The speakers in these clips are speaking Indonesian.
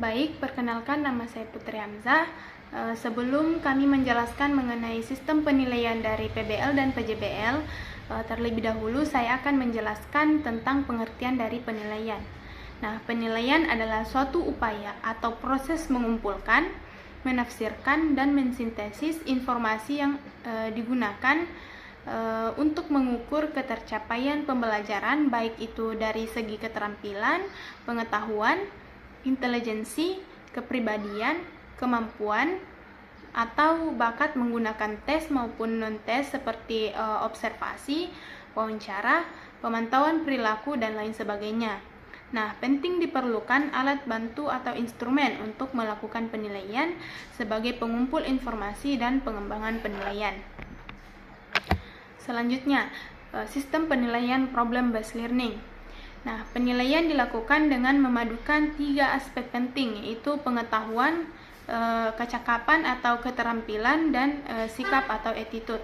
Baik, perkenalkan nama saya Putri Hamzah. Sebelum kami menjelaskan mengenai sistem penilaian dari PBL dan PJBL, terlebih dahulu saya akan menjelaskan tentang pengertian dari penilaian. Nah, penilaian adalah suatu upaya atau proses mengumpulkan, menafsirkan, dan mensintesis informasi yang digunakan untuk mengukur ketercapaian pembelajaran, baik itu dari segi keterampilan, pengetahuan, intelijensi, kepribadian, kemampuan, atau bakat menggunakan tes maupun non-tes seperti observasi, wawancara, pemantauan perilaku, dan lain sebagainya. Nah, penting diperlukan alat bantu atau instrumen untuk melakukan penilaian sebagai pengumpul informasi dan pengembangan penilaian. Selanjutnya, sistem penilaian problem-based learning. Nah, penilaian dilakukan dengan memadukan 3 aspek penting, yaitu pengetahuan, kecakapan atau keterampilan, dan sikap atau attitude.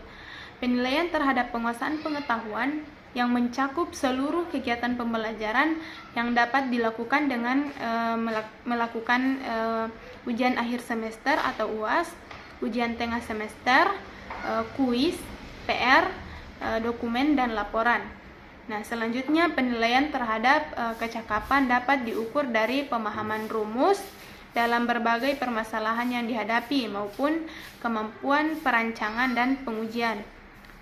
Penilaian terhadap penguasaan pengetahuan yang mencakup seluruh kegiatan pembelajaran yang dapat dilakukan dengan melakukan ujian akhir semester atau UAS, ujian tengah semester, kuis, PR, dokumen, dan laporan. Nah, selanjutnya penilaian terhadap kecakapan dapat diukur dari pemahaman rumus dalam berbagai permasalahan yang dihadapi maupun kemampuan perancangan dan pengujian.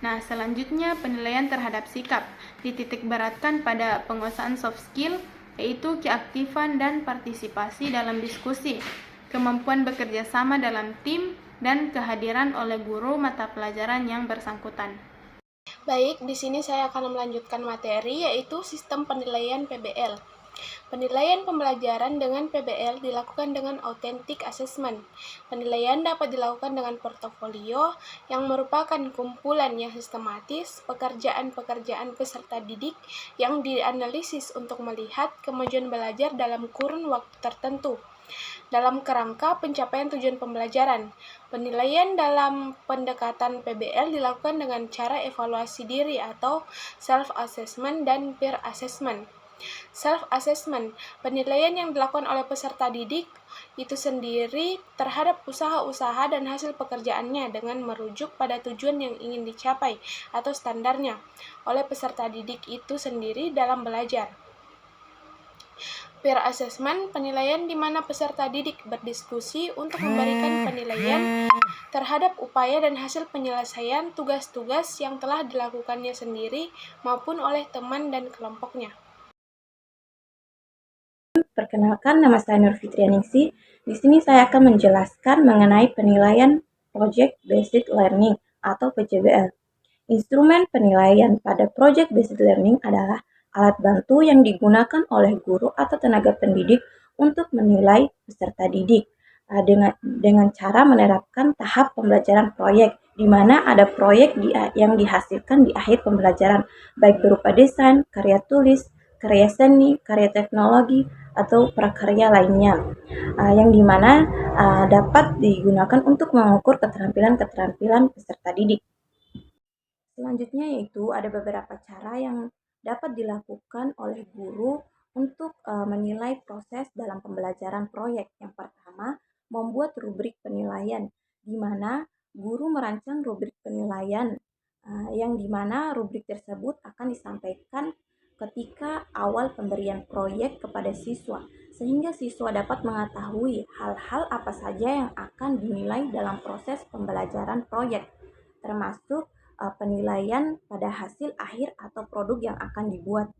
Nah, selanjutnya penilaian terhadap sikap dititik beratkan pada penguasaan soft skill, yaitu keaktifan dan partisipasi dalam diskusi, kemampuan bekerja sama dalam tim, dan kehadiran oleh guru mata pelajaran yang bersangkutan. Baik, di sini saya akan melanjutkan materi yaitu sistem penilaian PBL. Penilaian pembelajaran dengan PBL dilakukan dengan authentic assessment. Penilaian dapat dilakukan dengan portofolio yang merupakan kumpulan yang sistematis pekerjaan-pekerjaan peserta didik yang dianalisis untuk melihat kemajuan belajar dalam kurun waktu tertentu dalam kerangka pencapaian tujuan pembelajaran. Penilaian dalam pendekatan PBL dilakukan dengan cara evaluasi diri atau self-assessment dan peer assessment. Self-assessment, penilaian yang dilakukan oleh peserta didik itu sendiri terhadap usaha-usaha dan hasil pekerjaannya dengan merujuk pada tujuan yang ingin dicapai atau standarnya oleh peserta didik itu sendiri dalam belajar. Peer assessment, penilaian di mana peserta didik berdiskusi untuk memberikan penilaian terhadap upaya dan hasil penyelesaian tugas-tugas yang telah dilakukannya sendiri maupun oleh teman dan kelompoknya. Perkenalkan, nama saya Nur Fitrianingsih. Di sini saya akan menjelaskan mengenai penilaian Project Based Learning atau PJBL. Instrumen penilaian pada Project Based Learning adalah alat bantu yang digunakan oleh guru atau tenaga pendidik untuk menilai peserta didik dengan cara menerapkan tahap pembelajaran proyek, di mana ada proyek yang dihasilkan di akhir pembelajaran, baik berupa desain, karya tulis, karya seni, karya teknologi, atau prakarya lainnya, yang dimana dapat digunakan untuk mengukur keterampilan peserta didik. Selanjutnya yaitu ada beberapa cara yang dapat dilakukan oleh guru untuk menilai proses dalam pembelajaran proyek. Yang pertama, membuat rubrik penilaian, di mana guru merancang rubrik penilaian yang dimana rubrik tersebut akan disampaikan ketika awal pemberian proyek kepada siswa, sehingga siswa dapat mengetahui hal-hal apa saja yang akan dinilai dalam proses pembelajaran proyek, termasuk penilaian pada hasil akhir atau produk yang akan dibuat.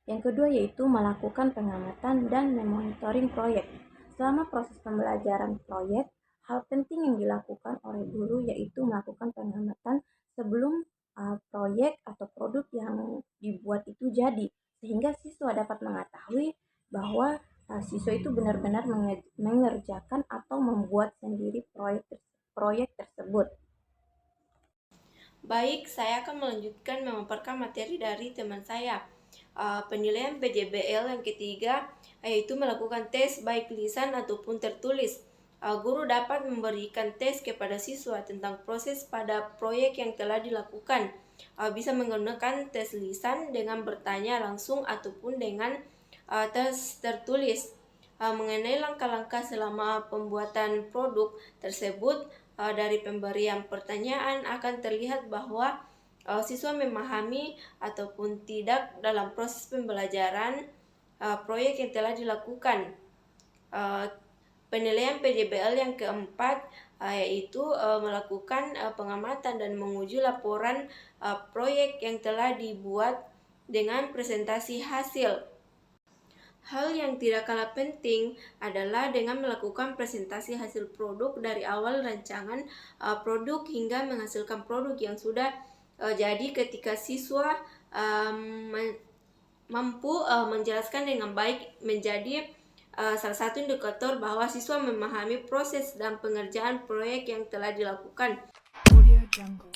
Yang kedua yaitu melakukan pengamatan dan memonitoring proyek. Selama proses pembelajaran proyek, hal penting yang dilakukan oleh guru yaitu melakukan pengamatan sebelum proyek atau produk yang dibuat itu jadi, sehingga siswa dapat mengetahui bahwa siswa itu benar-benar mengerjakan atau membuat sendiri proyek tersebut. Baik, saya akan melanjutkan memaparkan materi dari teman saya. Penilaian PJBL yang ketiga yaitu melakukan tes baik lisan ataupun tertulis. Guru dapat memberikan tes kepada siswa tentang proses pada proyek yang telah dilakukan. Bisa menggunakan tes lisan dengan bertanya langsung ataupun dengan tes tertulis. mengenai langkah-langkah selama pembuatan produk tersebut. Dari pemberian pertanyaan akan terlihat bahwa siswa memahami ataupun tidak dalam proses pembelajaran proyek yang telah dilakukan. Penilaian PJBL yang keempat yaitu melakukan pengamatan dan menguji laporan proyek yang telah dibuat dengan presentasi hasil. Hal yang tidak kalah penting adalah dengan melakukan presentasi hasil produk dari awal rancangan produk hingga menghasilkan produk yang sudah jadi. Ketika siswa mampu menjelaskan dengan baik, menjadi salah satu indikator bahwa siswa memahami proses dan pengerjaan proyek yang telah dilakukan. Audio Jungle.